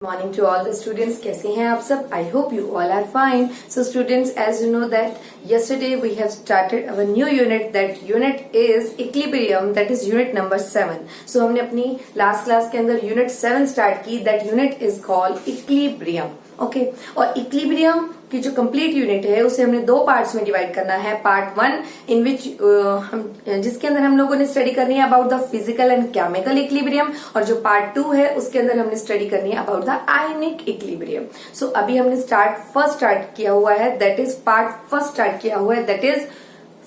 Morning to all the students. कैसे हैं आप सब? I hope you all are fine. So students, as you know that yesterday we have started our new unit. That unit is equilibrium. That is unit number 7. So हमने अपनी last class के अंदर unit 7 start की. That unit is called equilibrium. Okay और equilibrium की जो complete unit है उसे हमने दो पार्ट्स में डिवाइड करना है. पार्ट 1 इन विच जिसके अंदर हम लोगों ने स्टडी करनी है about the physical and chemical equilibrium, और जो पार्ट 2 है उसके अंदर हमने स्टडी करनी है अबाउट द आयनिक इक्विलिब्रियम. सो अभी हमने फर्स्ट स्टार्ट किया हुआ है, that is part first start किया हुआ है, that is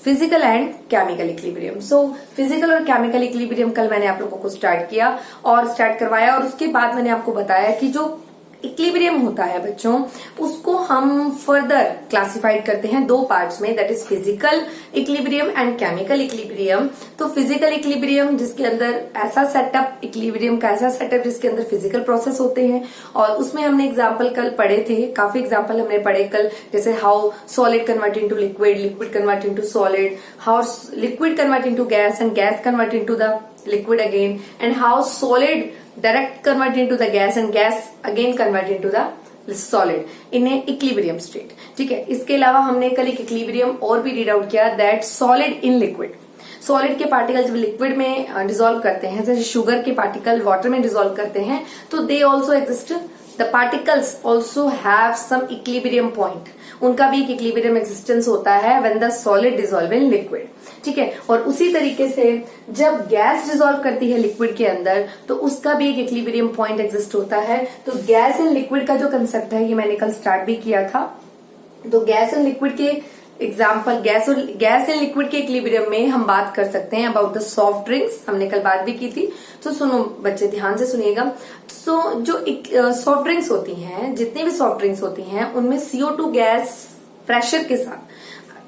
physical and chemical equilibrium. So physical और केमिकल इक्विलिब्रियम कल मैंने आप लोगों को स्टार्ट किया और स्टार्ट करवाया, और उसके बाद मैंने आपको बताया कि जो इक्विलिब्रियम होता है बच्चों उसको हम फर्दर क्लासिफाइड करते हैं दो पार्ट्स में, that is physical equilibrium and chemical equilibrium. तो फिजिकल इक्विलिब्रियम जिसके अंदर ऐसा सेटअप, इक्विलिब्रियम का ऐसा सेटअप जिसके अंदर फिजिकल प्रोसेस होते हैं, और उसमें हमने एग्जांपल कल पढ़े थे, काफी एग्जांपल हमने पढ़े कल, जैसे how solid convert into liquid, liquid convert into solid, how liquid convert into gas and gas convert into the liquid again, and how solid direct convert into the gas and gas again convert into the solid in a equilibrium state. ठीक है, इसके अलावा हमने कल एक equilibrium और भी read out किया, that solid in liquid. Solid के पार्टिकल जब लिक्विड में डिसॉल्व करते हैं, जैसे शुगर के पार्टिकल वाटर में डिसॉल्व करते हैं, तो they also exist, the particles also have some equilibrium point. उनका भी एक इक्विलिब्रियम एग्जिस्टेंस होता है when the solid dissolve in liquid. ठीक है, और उसी तरीके से जब गैस डिसॉल्व करती है लिक्विड के अंदर तो उसका भी एक इक्विलिब्रियम पॉइंट एग्जिस्ट होता है. तो गैस एंड लिक्विड का जो कंसेप्ट है ये मैंने कल स्टार्ट भी किया था. तो गैस एंड लिक्विड के एग्जाम्पल, गैस एंड लिक्विड के इक्विलिब्रियम में हम बात कर सकते हैं अबाउट द सॉफ्ट ड्रिंक्स, हमने कल बात भी की थी. तो सुनो बच्चे, ध्यान से सुनिएगा. तो जो सॉफ्ट ड्रिंक्स होती हैं, जितनी भी सॉफ्ट ड्रिंक्स होती हैं, उनमें CO2 गैस प्रेशर के साथ,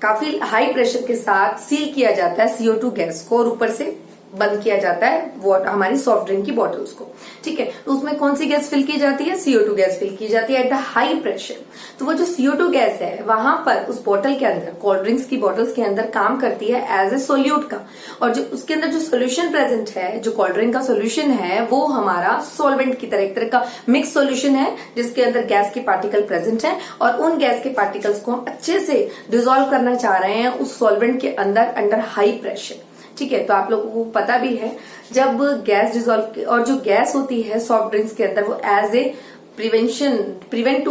काफी हाई प्रेशर के साथ सील किया जाता है CO2 गैस को, और ऊपर से बंद किया जाता है वो हमारी सॉफ्ट ड्रिंक की बॉटल्स को. ठीक है, तो उसमें कौन सी गैस फिल की जाती है? CO2 गैस फिल की जाती है एट द हाई प्रेशर. तो वो जो CO2 गैस है वहां पर उस बोतल के अंदर, कोल्ड ड्रिंक्स की बॉटल्स के अंदर काम करती है एज ए सोल्यूट का, और जो उसके अंदर जो सोल्यूशन प्रेजेंट है, जो कोल्ड ड्रिंक का सोल्यूशन है, वो हमारा सॉल्वेंट की तरह, एक तरह का मिक्स सोल्यूशन है जिसके अंदर गैस के पार्टिकल प्रेजेंट है, और उन गैस के पार्टिकल्स को हम अच्छे से डिसॉल्व करना चाह रहे हैं उस सॉल्वेंट के अंदर अंडर हाई प्रेशर. ठीक है, तो आप लोगों को पता भी है जब गैस डिसॉल्व, और जो गैस होती है सॉफ्ट ड्रिंक्स के अंदर वो as a prevent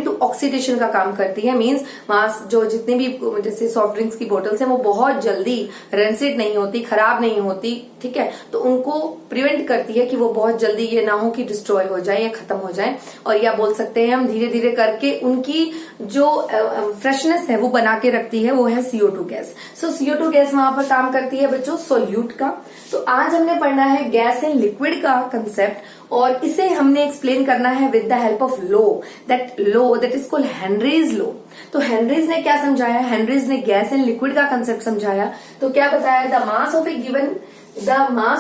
to oxidation का काम करती है. मींस वहां जो जितने भी जैसे सॉफ्ट ड्रिंक्स की बोटल्स हैं वो बहुत जल्दी रेंसिड नहीं होती, खराब नहीं होती. ठीक है, तो उनको प्रिवेंट करती है कि वो बहुत जल्दी ये ना हो कि डिस्ट्रॉय हो जाए या खत्म हो जाए, और या बोल सकते हैं हम धीरे धीरे करके उनकी जो फ्रेशनेस है वो बना के रखती है, वो है CO2 गैस. सो CO2 गैस वहां पर काम करती है बच्चों सोल्यूट का. तो आज हमने पढ़ना है गैस एंड लिक्विड का कंसेप्ट, और इसे हमने एक्सप्लेन करना है with the help of law, that is called Henry's law. तो हेनरीज ने क्या समझाया? हेनरीज ने गैस एंड लिक्विड का कंसेप्ट समझाया. तो क्या बताया? The mass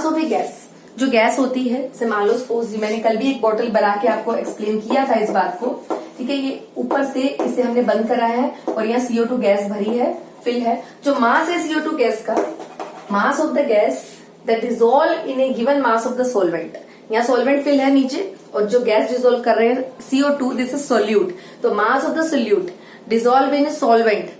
of A gas, जो गैस होती है, जैसे मान लो सपोज, मैंने कल भी एक बॉटल बना के आपको एक्सप्लेन किया था इस बात को. ठीक है, ये ऊपर से इसे हमने बंद करा है और यहाँ CO2 गैस भरी है, फिल है. जो मास है CO2 गैस का, मास of the gas that dissolve in A given mass of the solvent. यहाँ सॉल्वेंट फिल है नीचे, और जो गैस डिसॉल्व कर रहे हैं CO2, दिस इज सोल्यूट. तो mass of the solute dissolve in a solvent,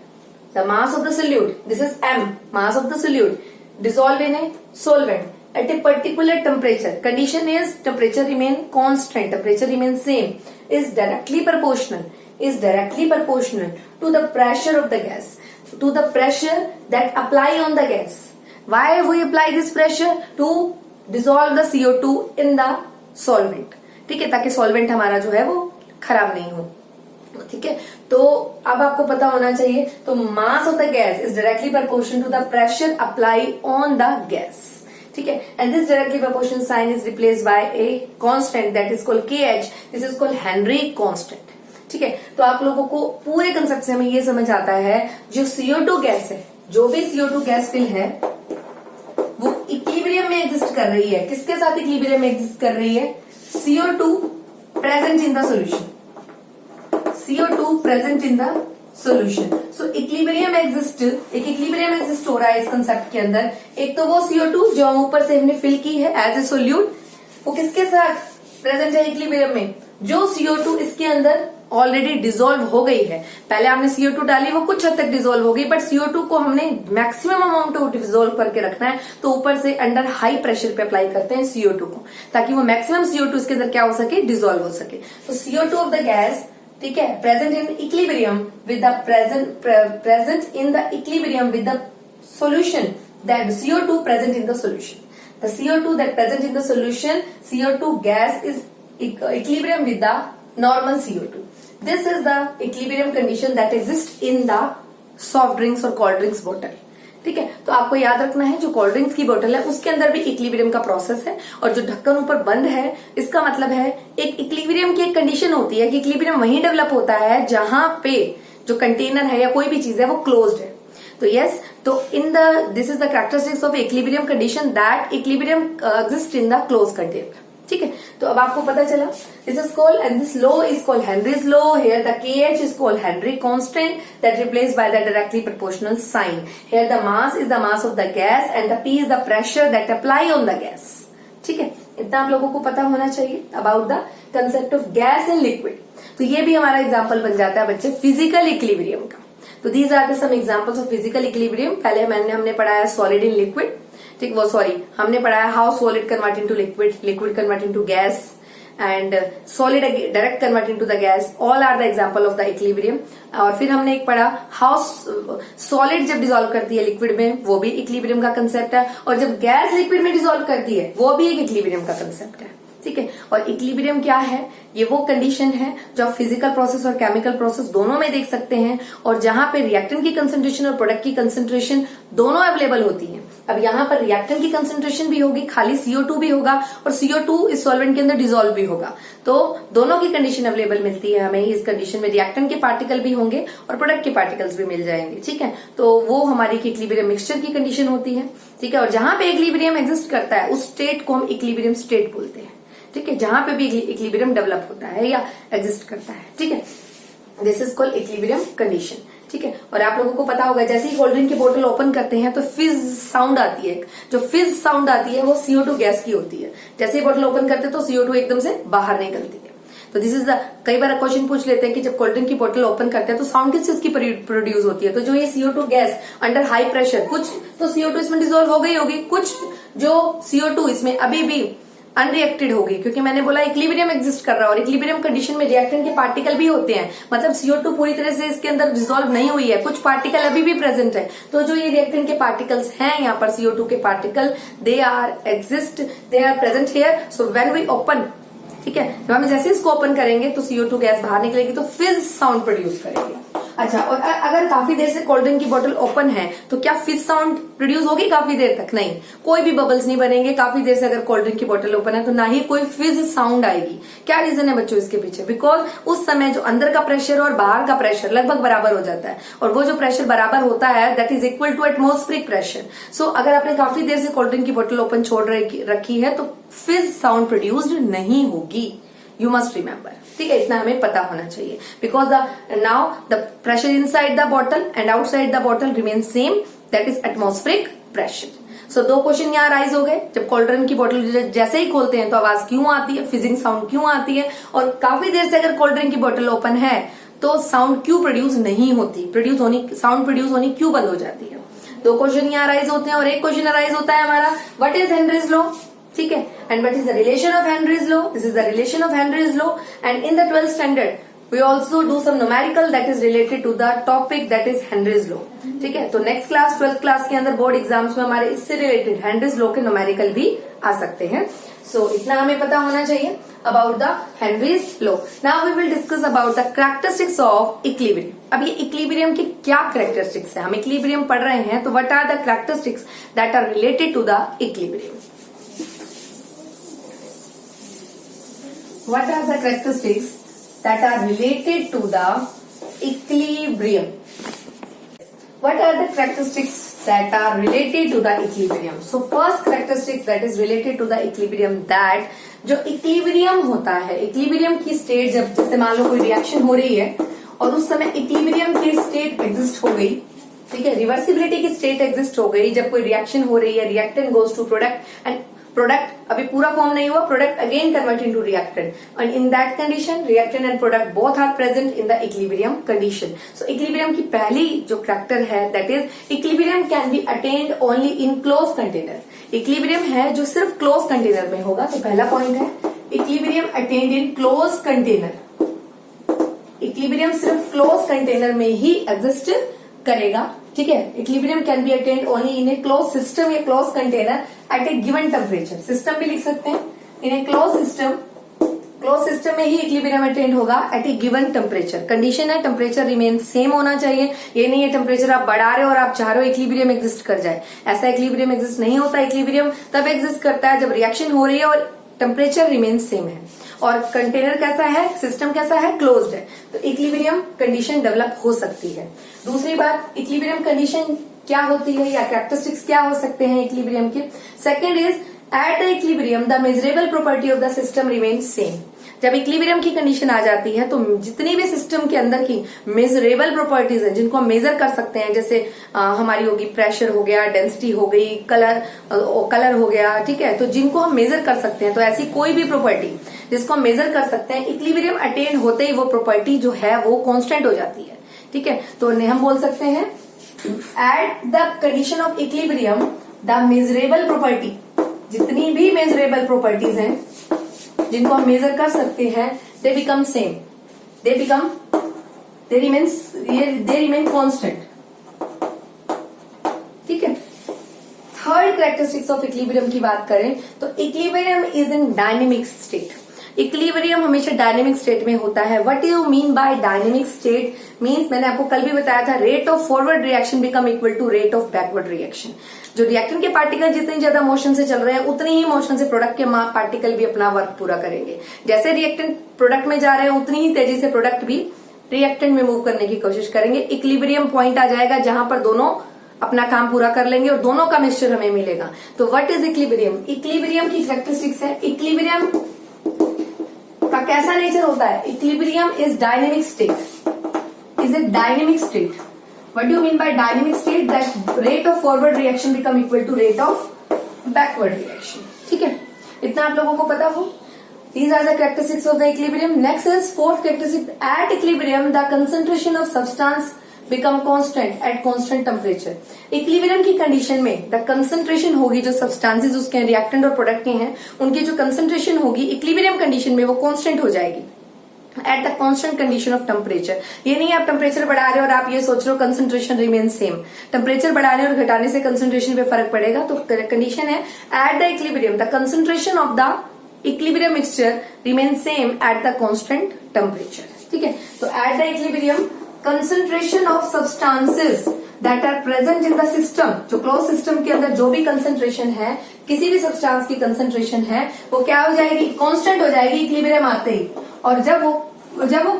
the mass of the solute, this is M, mass of the solute dissolve in a solvent at a particular temperature. Condition is temperature remain constant, temperature remain same, is directly proportional to the pressure of the gas, to the pressure that apply on the gas. Why we apply this pressure? To dissolve the CO2 in the solvent. ठीक है, ताकि solvent हमारा जो है वो खराब नहीं हो. ठीक है, तो अब आपको पता होना चाहिए. तो mass of the gas is directly proportional to the pressure apply on the gas. ठीक है, and this directly proportional sign is replaced by a constant that is called KH. This is called Henry constant. ठीक है, तो आप लोगों को पूरे concept से हमें ये समझ आता है, जो CO2 गैस है, जो भी CO2 गैस फिल है वो इक्विलिब्रियम में एग्जिस्ट कर रही है. किसके साथ इक्विलिब्रियम में एग्जिस्ट कर रही है? CO2 present in the solution, CO2 present in the solution. So equilibrium exist, एक इक्विलिब्रियम एग्जिस्ट हो रहा है इस कंसेप्ट के अंदर. एक तो वो CO2 जो ऊपर से हमने फिल की है एज ए सोल्यूट, वो किसके साथ प्रेजेंट है इक्विलिब्रियम में? जो CO2 इसके अंदर ऑलरेडी डिसॉल्व हो गई है, पहले आपने CO2 डाली, वो कुछ हद तक डिसॉल्व हो गई, बट CO2 को हमने मैक्सिमम अमाउंट ऑफ डिसॉल्व करके रखना है, तो ऊपर से अंडर हाई प्रेशर पे अप्लाई करते हैं CO2 को, ताकि वो मैक्सिमम CO2 इसके अंदर क्या हो सके, डिसॉल्व हो सके। तो CO2 ऑफ द गैस, ठीक है, present in equilibrium with the present in the equilibrium with the solution, that CO2 present in the solution. The CO2 that present in the solution, CO2 gas is equilibrium with the normal CO2. This is the equilibrium condition that exists in the soft drinks or cold drinks bottle. ठीक है, तो आपको याद रखना है जो cold drinks की बोतल है उसके अंदर भी इक्विलिब्रियम का प्रोसेस है, और जो ढक्कन ऊपर बंद है इसका मतलब है एक इक्विलिब्रियम की एक कंडीशन होती है कि इक्विलिब्रियम वहीं डेवलप होता है जहां पे जो कंटेनर है या कोई भी चीज है वो क्लोज्ड है। तो यस, तो in the this is the characteristics of equilibrium condition, that equilibrium exist in the close container. ठीक है, तो अब आपको पता चला this is called, and this law is called Henry's law. Here the KH is called Henry constant that replaced by the directly proportional sign. Here the mass is the mass of the gas and the P is the pressure that apply on the gas. ठीक है, इतना आप लोगों को पता होना चाहिए about the concept of gas and liquid. तो ये भी हमारा एग्जाम्पल बन जाता है बच्चे फिजिकल इक्विलिब्रियम का। तो these are the some examples of physical equilibrium. पहले हमने पढ़ाया सॉलिड इन लिक्विड, ठीक, वो सॉरी हमने पढ़ाया how solid convert into liquid, liquid convert into gas, and solid direct convert into the gas, all are the example of the equilibrium. और फिर हमने एक पढ़ा हाउ सॉलिड जब डिसॉल्व करती है लिक्विड में, वो भी इक्विलिब्रियम का कंसेप्ट है, और जब गैस लिक्विड में डिसॉल्व करती है वो भी एक इक्विलिब्रियम का कंसेप्ट है। ठीक है, और इक्विलिब्रियम क्या है, ये वो कंडीशन है जो आप फिजिकल प्रोसेस और केमिकल प्रोसेस दोनों में देख सकते हैं, और जहां पे रिएक्टेंट की कंसंट्रेशन और प्रोडक्ट की कंसंट्रेशन दोनों अवेलेबल होती है। अब यहाँ पर रिएक्टेंट की कंसंट्रेशन भी होगी, खाली CO2 भी होगा, और CO2 इस सॉल्वेंट के अंदर डिसॉल्व भी होगा, तो दोनों की कंडीशन अवेलेबल मिलती है हमें। इस कंडीशन में रिएक्टेंट के पार्टिकल भी होंगे और प्रोडक्ट के पार्टिकल्स भी मिल जाएंगे। ठीक है, तो वो हमारी इक्विलिब्रियम मिक्सचर की कंडीशन होती है। ठीक है, और जहां पे इक्विलिब्रियम एग्जिस्ट करता है उस स्टेट को हम इक्विलिब्रियम स्टेट बोलते हैं। ठीक है, जहां पे भी इक्विलिब्रियम डेवलप होता है या एग्जिस्ट करता है। ठीक है, this is called equilibrium condition. ठीक है, और आप लोगों को पता होगा जैसे ही कोल्ड ड्रिंक की बोतल ओपन करते हैं तो फिज साउंड आती है, जो फिज साउंड आती है वो CO2 गैस की होती है। जैसे ही बोतल ओपन करते हैं तो CO2 एकदम से बाहर निकलती है। तो दिस इज द, कई बार क्वेश्चन पूछ लेते हैं कि जब कोल्ड ड्रिंक की बोतल ओपन करते हैं तो साउंड किस चीज की प्रोड्यूस होती है, तो जो ये CO2 gas under high pressure, कुछ तो CO2 इसमें डिसॉल्व हो गई होगी, कुछ जो CO2 इसमें अभी भी अनरिएक्टेड होगी, क्योंकि मैंने बोला इक्विलिब्रियम एग्जिस्ट कर रहा है, और इक्विलिब्रियम कंडीशन में रिएक्टेंट के पार्टिकल भी होते हैं, मतलब CO2 पूरी तरह से इसके अंदर डिसॉल्व नहीं हुई है, कुछ पार्टिकल अभी भी प्रेजेंट है। तो जो ये रिएक्टेंट के पार्टिकल्स हैं यहाँ पर CO2 के particle, they are present here. So when we open, ठीक है, जब हम जैसे इसको ओपन करेंगे तो CO2 गैस बाहर निकलेगी, तो फिज साउंड प्रोड्यूस करेगी। अच्छा, और अगर काफी देर से कोल्ड ड्रिंक की बोतल ओपन है तो क्या फिज साउंड प्रोड्यूस होगी काफी देर तक? नहीं, कोई भी बबल्स नहीं बनेंगे काफी देर से। अगर कोल्ड ड्रिंक की बोतल ओपन है तो ना ही कोई फिज साउंड आएगी। क्या रीजन है बच्चों इसके पीछे? बिकॉज उस समय जो अंदर का प्रेशर और बाहर का प्रेशर लगभग बराबर हो जाता है, और वो जो प्रेशर बराबर होता है that is equal to atmospheric pressure. So अगर आपने काफी देर से कोल्ड ड्रिंक की बोतल ओपन छोड़ रखी है तो फिज साउंड प्रोड्यूस्ड नहीं होगी। यू मस्ट रिमेंबर, ठीक है, इतना हमें पता होना चाहिए। Because now the pressure inside the bottle and outside the bottle remain same, that is atmospheric pressure. So दो क्वेश्चन यहाँ राइज हो गए, जब कोल्ड ड्रिंक की बोतल जैसे ही खोलते हैं तो आवाज क्यों आती है, फिजिंग साउंड क्यों आती है, और काफी देर से अगर कोल्ड ड्रिंक की बोतल ओपन है तो साउंड क्यों प्रोड्यूस नहीं होती, साउंड प्रोड्यूस होनी क्यों बंद हो जाती है। दो क्वेश्चन यहाँ राइज होते हैं, और एक क्वेश्चन राइज होता है हमारा व्हाट इज हेनरीज लॉ। ठीक है, and what is the relation of Henry's law? This is the relation of Henry's law, and in the 12th standard we also do some numerical that is related to the topic that is Henry's law. ठीक है, तो next class 12th class के अंदर board exams में हमारे इससे related Henry's law के numerical भी आ सकते हैं। सो इतना हमें पता होना चाहिए about the Henry's law. Now we will discuss about the characteristics of equilibrium. अब ये इक्विलिब्रियम की क्या कैरेक्टरिस्टिक्स है, हम इक्विलिब्रियम पढ़ रहे हैं, तो what are the characteristics that are related to the equilibrium. What are the characteristics that are related to the equilibrium? What are the characteristics that are related to the equilibrium? So first characteristics that is related to the equilibrium, that जो equilibrium होता है, equilibrium की state जब जैसे मान लो कोई reaction हो रही है और उस समय equilibrium की state exist हो गई, ठीक है, रिवर्सिबिलिटी की स्टेट एग्जिस्ट हो गई, जब कोई रिएक्शन हो रही है, reactant goes to product and product अभी पूरा फॉर्म नहीं हुआ, product again convert into reactant, and in that condition reactant and product both are present in the equilibrium condition. So equilibrium की पहली जो फैक्टर है that is equilibrium can be attained only in close container. Equilibrium है जो सिर्फ close container में होगा. तो पहला पॉइंट है इक्विलिब्रियम अटेन्ड इन क्लोज कंटेनर. इक्विलिब्रियम सिर्फ क्लोज कंटेनर में ही एग्जिस्ट करेगा. ठीक है, equilibrium can be attained only in a close system या क्लोज कंटेनर एट ए गिवन टेम्परेचर. सिस्टम भी लिख सकते हैं. इन ए क्लोज सिस्टम में ही इक्विलिब्रियम अटेन्ड होगा एट ए गिवन टेम्परेचर. कंडीशन है टेम्परेचर रिमेन सेम होना चाहिए. ये नहीं है टेम्परेचर आप बढ़ा रहे हो और आप चाह रहे हो इक्विलिब्रियम एग्जिस्ट कर जाए. ऐसा इक्विलिब्रियम एग्जिस्ट नहीं होता. इक्विलिब्रियम तब एग्जिस्ट करता है जब रिएक्शन हो रही है और टेम्परेचर रिमेन सेम है. और कंटेनर कैसा है, सिस्टम कैसा है, क्लोज्ड है. तो इक्विलिब्रियम कंडीशन डेवलप हो सकती है. दूसरी बात, इक्विलिब्रियम कंडीशन क्या होती है या कैरेक्टरिस्टिक्स क्या हो सकते हैं इक्विलिब्रियम के. Second is eight the equilibrium the measurable property of the system remain same. जब इक्विलिब्रियम की कंडीशन आ जाती है तो जितनी भी सिस्टम के अंदर की मेजरेबल प्रॉपर्टीज हैं जिनको हम मेजर कर सकते हैं, जैसे हमारी होगी प्रेशर हो गया, डेंसिटी हो गई, कलर हो गया, ठीक है, तो जिनको हम मेजर कर सकते हैं, तो ऐसी कोई भी प्रॉपर्टी जिसको हम मेजर कर सकते हैं, इक्विलिब्रियम अटेन होते ही वो प्रॉपर्टी जो है वो कांस्टेंट हो जाती है. ठीक है, तो हम बोल सकते हैं eight the condition of equilibrium the measurable property, जितनी भी मेजरेबल प्रॉपर्टीज हैं जिनको हम मेजर कर सकते हैं, they become same, they remain constant. ठीक है. थर्ड कैरेक्टरिस्टिक्स ऑफ इक्विलिब्रियम की बात करें तो equilibrium is in dynamic state. Equilibrium हमेशा डायनेमिक स्टेट में होता है. What you mean by dynamic state means, मैंने आपको कल भी बताया था, rate of forward reaction become equal to rate of backward reaction. जो रिएक्टेंट के पार्टिकल जितनी ज्यादा मोशन से चल रहे हैं उतनी ही मोशन से प्रोडक्ट के पार्टिकल भी अपना वर्क पूरा करेंगे. जैसे रिएक्टेंट प्रोडक्ट में जा रहे हैं उतनी ही तेजी से प्रोडक्ट भी रिएक्टेंट में मूव करने की कोशिश करेंगे. इक्विलिब्रियम पॉइंट आ जाएगा जहां पर दोनों अपना काम पूरा कर लेंगे और दोनों का मिक्सचर हमें मिलेगा. तो व्हाट इज इक्विलिब्रियम. इक्विलिब्रियम की कैरेक्टरिस्टिक्स है, इक्विलिब्रियम का कैसा नेचर होता है. Equilibrium is dynamic state, is a dynamic state. What do you mean by dynamic state? That rate of forward reaction become equal to rate of backward reaction. ठीक है, इतना आप लोगों को पता हो. These are the characteristics of the equilibrium. Next is fourth characteristic. At equilibrium, the concentration of substance become constant at constant temperature. Equilibrium की condition में the concentration होगी, जो substances उसके रिएक्टेंट और प्रोडक्ट के हैं उनकी जो concentration होगी equilibrium कंडीशन में वो constant हो जाएगी eight the constant condition of temperature. ये नहीं आप टेम्परेचर बढ़ा रहे हो और आप ये सोच रहे हो कंसंट्रेशन रिमेन सेम. टेम्परेचर बढ़ाने और घटाने से कंसंट्रेशन पे फर्क पड़ेगा. तो कंडीशन है at the equilibrium the concentration of the equilibrium mixture remain same at the constant temperature. ठीक है, तो at the equilibrium concentration of substances that are present in the system, जो क्लोज सिस्टम के अंदर जो भी कंसंट्रेशन है, किसी भी सब्सटेंस की कंसंट्रेशन है, वो क्या हो जाएगी, कांस्टेंट हो जाएगी इक्विलिब्रियम आते ही. और जब वो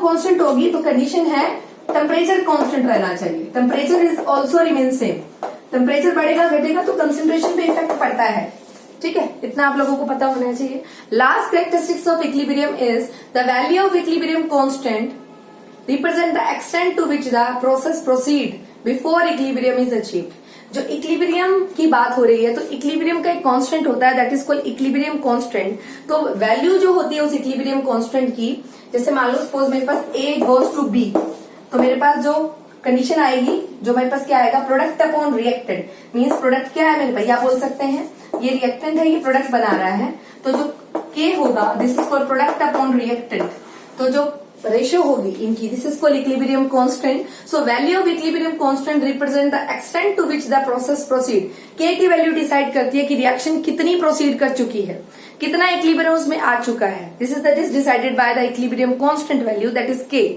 कांस्टेंट होगी तो कंडीशन है टेम्परेचर कांस्टेंट रहना चाहिए. Temperature is also remain same. Temperature बढ़ेगा घटेगा तो कंसंट्रेशन पे इफेक्ट पड़ता है. ठीक है, इतना आप लोगों को पता होना चाहिए. Last characteristics of equilibrium is the value of equilibrium constant represent the extent to which the process proceed before equilibrium is achieved. जो इक्विलिब्रियम की बात हो रही है तो इक्विलिब्रियम का एक कांस्टेंट होता है that is called equilibrium constant. तो वैल्यू जो होती है उस इक्विलिब्रियम कांस्टेंट की, जैसे मान लो सपोज मेरे पास A गोज टू B, तो मेरे पास जो कंडीशन आएगी, जो मेरे पास क्या आएगा, product upon reactant. Means product क्या है मेरे पास, या बोल सकते हैं ये रिएक्टेंट है, ये प्रोडक्ट बना रहा है, तो जो K होगा this is called product upon reactant. तो जो रेशियो होगी इनकी, this is called equilibrium constant. So value of equilibrium constant represent the extent to which the process proceed. K की वैल्यू डिसाइड करती है कि रिएक्शन कितनी प्रोसीड कर चुकी है, कितना इक्विलिब्रियम उसमें आ चुका है. This is decided by the equilibrium constant value that is K.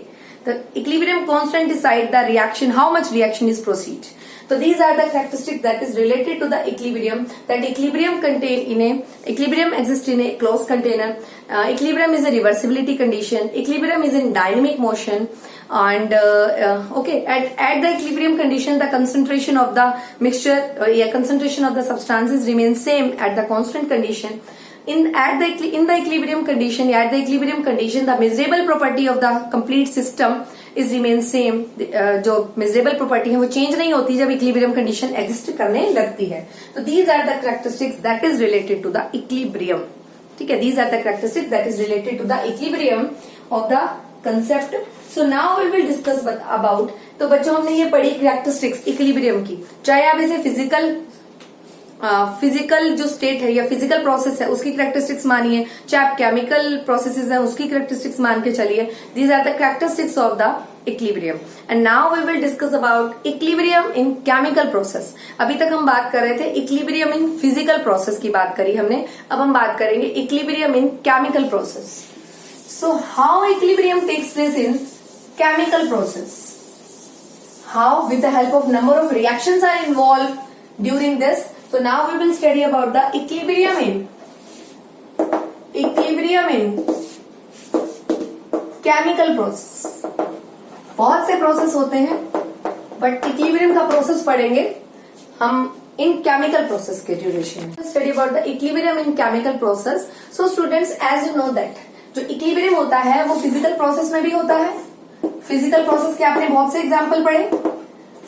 The equilibrium constant decide the reaction, how much reaction is proceed. So these are the characteristics that is related to the equilibrium. That equilibrium exists in a closed container. Equilibrium is a reversibility condition. Equilibrium is in dynamic motion. And okay, at the equilibrium condition, the concentration of the mixture, concentration of the substances remains same at the constant condition. in the equilibrium condition, at the equilibrium condition, the measurable property of the complete system is remain same. जो measurable property है वो change नहीं होती जब equilibrium condition exist करने लगती है. तो these are the characteristics that is related to the equilibrium. ठीक है, these are the characteristics that is related to the equilibrium of the concept. So now we will discuss about. तो बच्चों हमने ये पढ़ी characteristics equilibrium की, चाहे आप इसे फिजिकल जो स्टेट है या फिजिकल प्रोसेस है उसकी कैरेक्टरिस्टिक्स मानिए, चाहे आप केमिकल प्रोसेसेस हैं उसकी कैरेक्टरिस्टिक्स मान के चलिए. These are the characteristics of the equilibrium. And now we will discuss about equilibrium in chemical process. अभी तक हम बात कर रहे थे इक्विलिब्रियम इन फिजिकल प्रोसेस की बात करी हमने, अब हम बात करेंगे equilibrium in chemical process. So how equilibrium takes place in chemical process, how with the help of number of reactions are involve during this. So now we will study about the equilibrium in chemical process. बहुत से process होते हैं but equilibrium का process पढ़ेंगे हम in chemical process के duration. Study about the equilibrium in chemical process. So students, as you know that जो equilibrium होता है वो फिजिकल प्रोसेस में भी होता है. फिजिकल प्रोसेस के आपने बहुत से एग्जाम्पल पढ़े.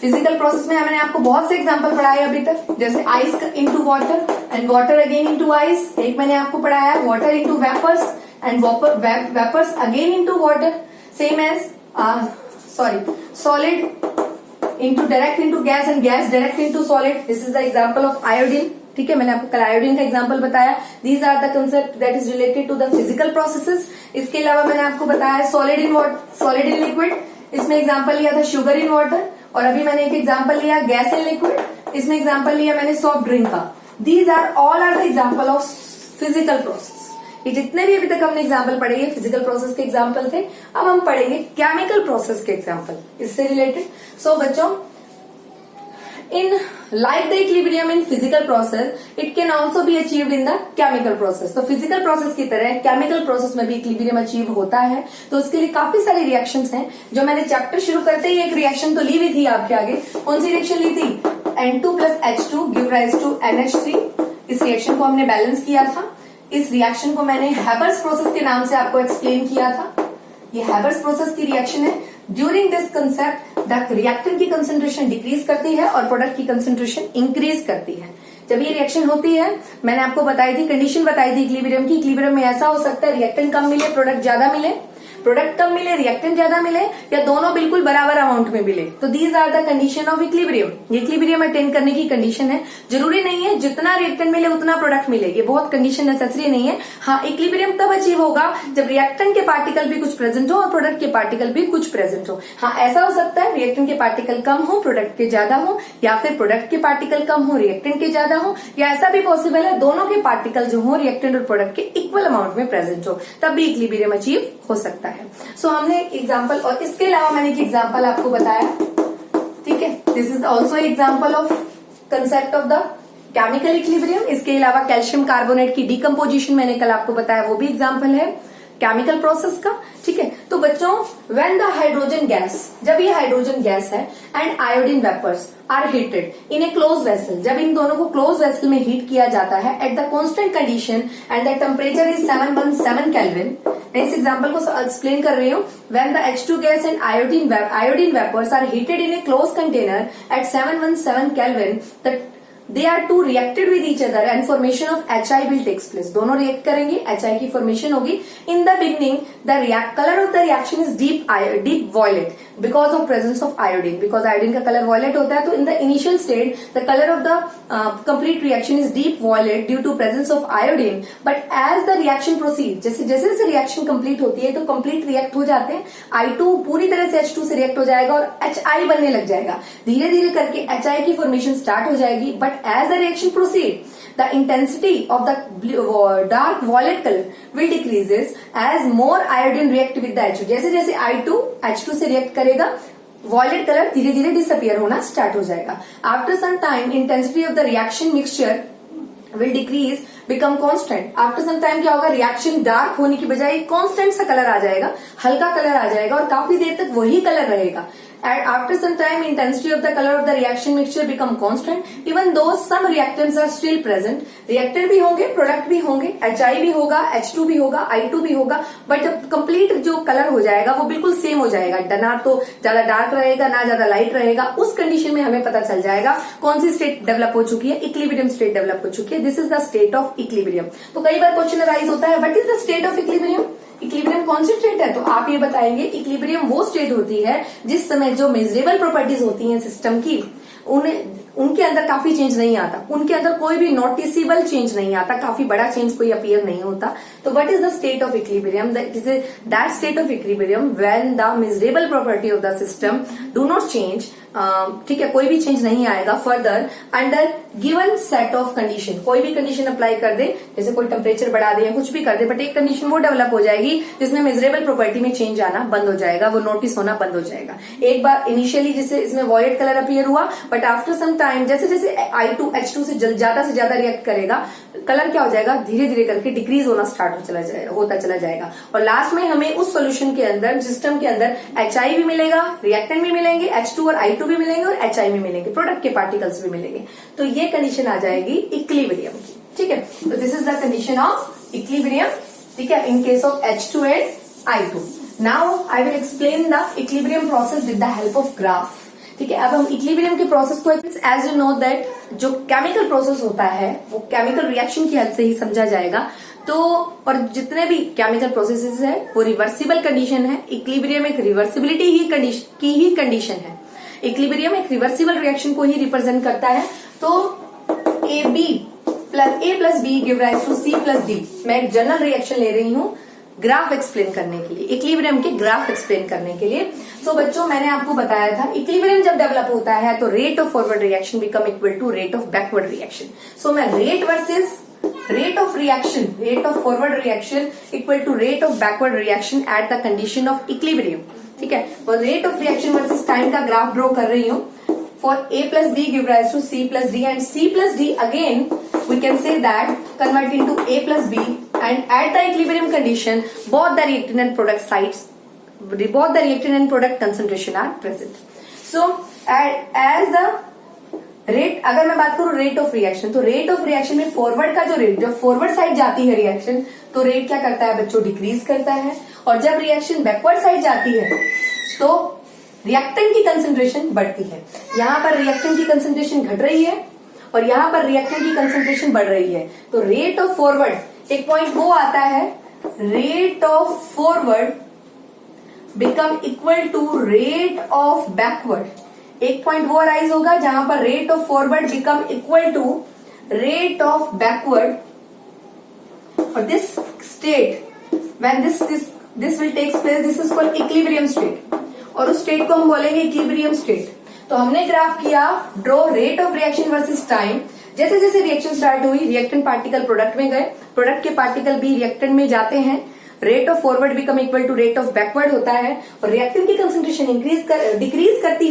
फिजिकल प्रोसेस में मैंने आपको बहुत से एग्जांपल पढ़ाए अभी तक, जैसे ice into water and water again into ice. एक मैंने आपको पढ़ाया water into vapours and vapours again into water. Same as solid into direct into gas and gas direct into solid. This is the example of iodine. ठीक है, मैंने आपको कल iodine का एग्जांपल बताया. These are the concept that is related to the physical processes. इसके अलावा मैंने आपको बताया सॉलिड इन लिक्विड, इसमें एग्जांपल लिया था शुगर इन वाटर. और अभी मैंने एक एग्जांपल लिया गैस इन लिक्विड, इसमें एग्जांपल लिया मैंने सॉफ्ट ड्रिंक का. These are all are the example of physical process. ये जितने भी अभी तक हमने एग्जांपल पढ़े ये फिजिकल प्रोसेस के एग्जांपल थे. अब हम पढ़ेंगे केमिकल प्रोसेस के एग्जांपल इससे रिलेटेड. सो बच्चों, in like the equilibrium in physical process, it can also be achieved in the chemical process. तो physical process की तरह chemical process में भी equilibrium achieve होता है. तो उसके लिए काफी सारी reactions हैं जो मैंने चैप्टर शुरू करते ही एक रिएक्शन तो ली हुई थी आपके आगे. कौन सी रिएक्शन ली थी? N2 plus H2 give rise to NH3. इस रिएक्शन को हमने बैलेंस किया था. इस रिएक्शन को मैंने हैबर्स प्रोसेस के नाम से आपको एक्सप्लेन किया था. ये हैबर्स प्रोसेस की रिएक्शन है. During this concept the reactant की कंसेंट्रेशन डिक्रीज करती है और प्रोडक्ट की कंसेंट्रेशन इंक्रीज करती है. जब ये रिएक्शन होती है, मैंने आपको बताई थी, कंडीशन बताई थी इक्विलिब्रियम की. इक्विलिब्रियम में ऐसा हो सकता है रिएक्टेंट कम मिले प्रोडक्ट ज्यादा मिले, प्रोडक्ट कम मिले रिएक्टेंट ज्यादा मिले, या दोनों बिल्कुल बराबर अमाउंट में मिले. तो these are the condition of equilibrium. Equilibrium attain करने की कंडीशन है. जरूरी नहीं है जितना रिएक्टेंट मिले उतना प्रोडक्ट मिले, ये बहुत कंडीशन नेसेसरी नहीं है. हाँ, इक्विलिब्रियम तब अचीव होगा जब रिएक्टेंट के पार्टिकल भी कुछ प्रेजेंट हो और प्रोडक्ट के पार्टिकल भी कुछ प्रेजेंट हो. हाँ, ऐसा हो सकता है रिएक्टेंट के पार्टिकल कम हो प्रोडक्ट के ज्यादा हो, या फिर प्रोडक्ट के पार्टिकल कम हो रिएक्टेंट के ज्यादा हो, या ऐसा भी पॉसिबल है दोनों के पार्टिकल जो हो रिएक्टेंट और प्रोडक्ट के इक्वल अमाउंट में प्रेजेंट हो, तब भी इक्विलिब्रियम अचीव हो सकता है. सो हमने एग्जाम्पल, और इसके अलावा मैंने एक एग्जाम्पल आपको बताया. ठीक है, this is also example of concept of the chemical equilibrium. इसके अलावा कैल्शियम कार्बोनेट की डिकम्पोजिशन मैंने कल आपको बताया, वो भी एग्जाम्पल है केमिकल प्रोसेस का. ठीक है, तो बच्चों, व्हेन द हाइड्रोजन गैस, जब ये हाइड्रोजन गैस है and iodine vapours are heated in a close vessel, जब इन दोनों को क्लोज वेसल में हीट किया जाता है at the constant condition and the temperature is 717 kelvin. मैं इस एग्जांपल को एक्सप्लेन कर रही हूँ. When the H2 gas and iodine vapours are heated in a close container at 717 kelvin, they are two reacted with each other and formation of HI will takes place. दोनों react करेंगे, HI की formation होगी. In the beginning, the color of the reaction is deep violet because of presence of iodine. Because iodine का colour violet होता है, तो in the initial state, the color of the complete reaction is deep violet due to presence of iodine. But as the reaction proceeds, जैसे reaction complete होती है तो complete react हो जाते हैं. I2 पूरी तरह से H2 से रिएक्ट हो जाएगा और HI बनने लग जाएगा. धीरे धीरे करके HI की फॉर्मेशन स्टार्ट हो जाएगी. But as the reaction proceeds, the intensity of the dark violet color will decreases as more iodine react with the H2. जैसे जैसे I2 H2 से रिएक्ट करेगा, violet कलर धीरे धीरे डिसअपियर होना स्टार्ट हो जाएगा. After some time, intensity of the reaction mixture will decrease, become constant. After some time क्या होगा, रिएक्शन डार्क होने की बजाय कांस्टेंट सा कलर आ जाएगा, हल्का कलर आ जाएगा और काफी देर तक वही कलर रहेगा. And after some time, intensity of the color of the reaction mixture become constant, even though some reactants are still present. Reactant भी होंगे, product भी होंगे, HI भी होगा, H2 भी होगा, I2 भी होगा, but जब complete जो कलर हो जाएगा वो बिल्कुल सेम हो जाएगा, ना तो ज्यादा डार्क रहेगा ना ज्यादा लाइट रहेगा. उस कंडीशन में हमें पता चल जाएगा कौन सी स्टेट डेवलप हो चुकी है, इक्विलिब्रियम स्टेट डेवलप हो चुकी है. This is the state of equilibrium. तो कई बार क्वेश्चन अराइज होता है, what is the state of equilibrium? Equilibrium कौन सी स्टेट है? तो आप ये बताएंगे इक्विलिब्रियम वो स्टेट होती है जिस समय जो मेजरेबल प्रॉपर्टीज होती हैं सिस्टम की उनके अंदर काफी चेंज नहीं आता, उनके अंदर कोई भी नोटिसेबल चेंज नहीं आता, काफी बड़ा चेंज कोई अपीयर नहीं होता. तो what is the state of equilibrium? That state of equilibrium when the measurable property of the system do not change. ठीक है, कोई भी चेंज नहीं आएगा further under given set of condition. कोई भी कंडीशन अप्लाई कर दे, जैसे कोई टेम्परेचर बढ़ा दे या कुछ भी कर दे, बट एक कंडीशन वो डेवलप हो जाएगी जिसमें मेजरेबल प्रॉपर्टी में चेंज आना बंद हो जाएगा, वो नोटिस होना बंद हो जाएगा. एक बार इनिशियली जैसे इसमें वॉयलेट कलर अपीयर हुआ, बट आफ्टर सम टाइम जैसे जैसे I2 H2 से ज्यादा रिएक्ट करेगा, कलर क्या हो जाएगा, धीरे धीरे करके डिक्रीज होना स्टार्ट होता चला जाएगा. और लास्ट में हमें उस सोल्यूशन के अंदर, सिस्टम के अंदर HI भी मिलेगा, रिएक्टेंट भी मिलेंगे, H2 और I2 भी मिलेंगे और HI भी मिलेंगे, प्रोडक्ट के पार्टिकल्स भी मिलेंगे. तो ये कंडीशन आ जाएगी इक्विलिब्रियम की. ठीक है, तो this is the condition of equilibrium. ठीक है, in case of H2 and I2. Now I will explain the equilibrium process with the help of graph. ठीक है, अब हम इक्विलिब्रियम के प्रोसेस को, एज यू नो दैट जो केमिकल प्रोसेस होता है वो केमिकल रिएक्शन की हेल्प से ही समझा जाएगा. तो और जितने भी केमिकल प्रोसेसेस है वो रिवर्सिबल कंडीशन है. इक्विलिब्रियम एक रिवर्सिबिलिटी ही कंडीशन है. इक्विलिब्रियम एक रिवर्सिबल रिएक्शन को ही रिप्रेजेंट करता है. तो A plus B give rise to C plus D. मैं एक जनरल रिएक्शन ले रही हूँ ग्राफ एक्सप्लेन करने के लिए, इक्विलिब्रियम के ग्राफ एक्सप्लेन करने के लिए. सो बच्चों, मैंने आपको बताया था इक्विलिब्रियम जब डेवलप होता है तो rate of forward reaction become equal to rate of backward reaction. So मैं rate versus rate of reaction, rate of forward reaction equal to rate of backward reaction at the condition of equilibrium. ठीक है, वो rate of reaction versus time का graph draw कर रही हूँ. For A plus B give rise to C plus D, and C plus D again we can say that convert into A plus B, and at the equilibrium condition both the reactant and product sites, both the reactant and product concentration are present. So as the rate, अगर मैं बात करूं rate of reaction, तो rate of reaction में forward का जो rate, जब forward side जाती है रिएक्शन तो रेट क्या करता है बच्चों, डिक्रीज करता है. और जब रिएक्शन बैकवर्ड साइड जाती है तो रिएक्टेंट की कंसंट्रेशन बढ़ती है. यहाँ पर रिएक्टेंट की कंसंट्रेशन घट रही है और यहाँ पर रिएक्टेंट की कंसंट्रेशन बढ़ रही है. तो रेट ऑफ फॉरवर्ड, एक पॉइंट वो आता है, rate of forward become equal to rate of backward. एक पॉइंट वो अराइज होगा जहां पर rate of forward become equal to rate of backward. और this state when this will takes place, this is called equilibrium state. और उस state को हम बोलेंगे इक्विलिब्रियम स्टेट. तो हमने ग्राफ किया draw rate of reaction versus time. जैसे जैसे रिएक्शन स्टार्ट हुई, रिएक्टेंट पार्टिकल प्रोडक्ट में गए, प्रोडक्ट के पार्टिकल भी रिएक्टेंट में जाते हैं. Rate of forward become equal to rate of backward होता है और रिएक्टेंट की कंसंट्रेशन डिक्रीज करती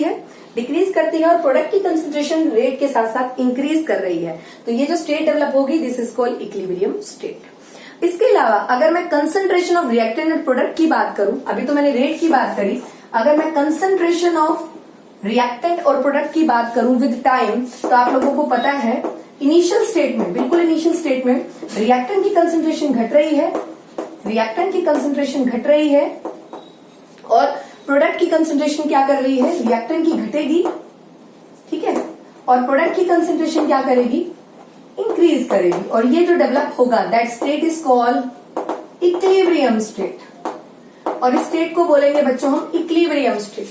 है और प्रोडक्ट की कंसंट्रेशन रेट के साथ साथ इंक्रीज कर रही है. तो ये जो स्टेट डेवलप होगी this is called equilibrium state. इसके अलावा अगर मैं concentration of reactant and product की बात करूं, अभी तो मैंने रेट की बात करी, अगर मैं कंसंट्रेशन ऑफ रिएक्टेंट और प्रोडक्ट की बात करूं विद टाइम, तो आप लोगों को पता है इनिशियल स्टेट में, बिल्कुल इनिशियल स्टेट में रिएक्टेंट की कंसंट्रेशन घट रही है, और प्रोडक्ट की कंसंट्रेशन क्या कर रही है, रिएक्टेंट की घटेगी. ठीक है, और प्रोडक्ट की कंसंट्रेशन क्या करेगी, इंक्रीज करेगी. और ये जो डेवलप होगा that state is called equilibrium state. और इस स्टेट को बोलेंगे बच्चों हम इक्विलिब्रियम स्टेट.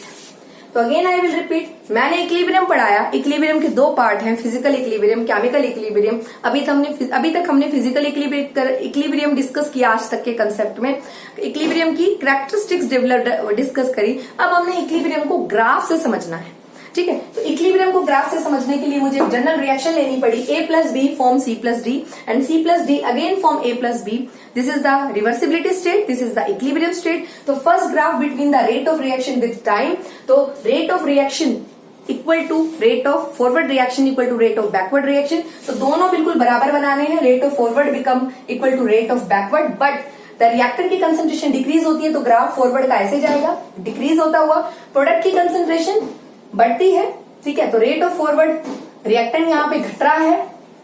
तो अगेन आई विल रिपीट, मैंने इक्विलिब्रियम पढ़ाया. इक्विलिब्रियम के दो पार्ट हैं, फिजिकल इक्विलिब्रियम, केमिकल इक्विलिब्रियम. अभी तक हमने फिजिकल इक्विलिब्रियम डिस्कस किया आज तक के कंसेप्ट में. इक्विलिब्रियम की कैरेक्टरिस्टिक्स डिस्कस करी. अब हमने इक्विलिब्रियम को ग्राफ से समझना है. ठीक है, तो इक्विलिब्रियम को ग्राफ से समझने के लिए मुझे एक जनरल रिएक्शन लेनी पड़ी. A plus B form C plus D and C plus D again form A plus B. This is the reversibility state, this is the equilibrium state. तो first graph between the rate of reaction with time. तो rate of reaction equal to rate of forward reaction equal to rate of backward reaction. तो दोनों बिल्कुल बराबर बनाने हैं. Rate of forward become equal to rate of backward, but the reactant की concentration decrease होती है तो ग्राफ फॉरवर्ड का ऐसे जाएगा, डिक्रीज होता हुआ। प्रोडक्ट की कंसेंट्रेशन बढ़ती है, ठीक है, तो रेट ऑफ फॉरवर्ड रिएक्टेंट यहाँ पे घट रहा है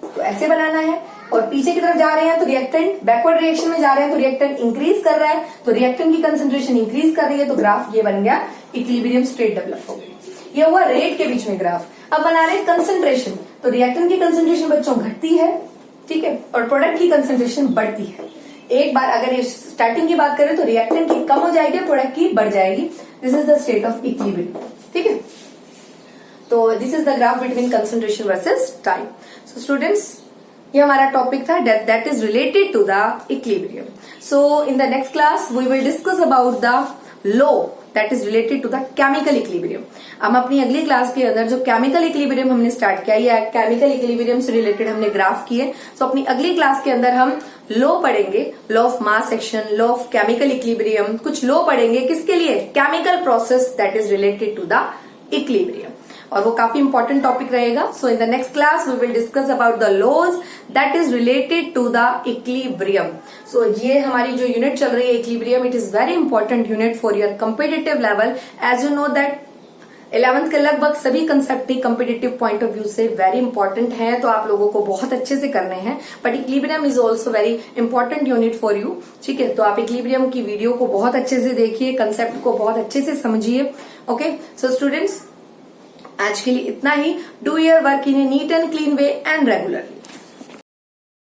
तो ऐसे बनाना है, और पीछे की तरफ जा रहे हैं तो रिएक्टेंट बैकवर्ड रिएक्शन में जा रहे हैं तो रिएक्टेंट इंक्रीज कर रहा है, तो रिएक्टेंट की कंसेंट्रेशन इंक्रीज कर रही है तो ग्राफ ये बन गया इक्विलिब्रियम स्टेट डेवलप हो गई। ये हुआ रेट के बीच में ग्राफ। अब बना रहे कंसेंट्रेशन, तो रिएक्टेंट की कंसेंट्रेशन बच्चों घटती है, ठीक है, और प्रोडक्ट की कंसेंट्रेशन बढ़ती है। एक बार अगर ये स्टार्टिंग की बात करें तो रिएक्टेंट की कम हो जाएगी, प्रोडक्ट की बढ़ जाएगी। This is the state of equilibrium, ठीक है। तो this is the graph between concentration versus time. So students, ये हमारा टॉपिक था that is related to the equilibrium. So in the next class we will discuss about the law that is related to the chemical equilibrium. हम अपनी अगली class के अंदर जो chemical equilibrium हमने स्टार्ट किया या केमिकल इक्विलिब्रियम से रिलेटेड हमने ग्राफ किए, सो अपनी अगली क्लास के अंदर हम लॉ पढ़ेंगे, law of mass action, law of chemical equilibrium, कुछ लॉ पढ़ेंगे किसके लिए, chemical process that is related to the equilibrium, और वो काफी इंपॉर्टेंट टॉपिक रहेगा। So in the next class we will discuss about the laws that is related to the equilibrium. So ये हमारी जो यूनिट चल रही है equilibrium, it is very important unit for your competitive level. As you know that 11th के लगभग सभी concept he competitive point of view से वेरी इंपॉर्टेंट है, तो आप लोगों को बहुत अच्छे से करने हैं। But equilibrium is also very important unit for you, ठीक है। तो आप इक्विलिब्रियम की वीडियो को बहुत अच्छे से देखिए, कंसेप्ट को बहुत अच्छे से समझिए। ओके, सो स्टूडेंट्स, आज के लिए इतना ही। Do your work in a neat and clean way and regularly.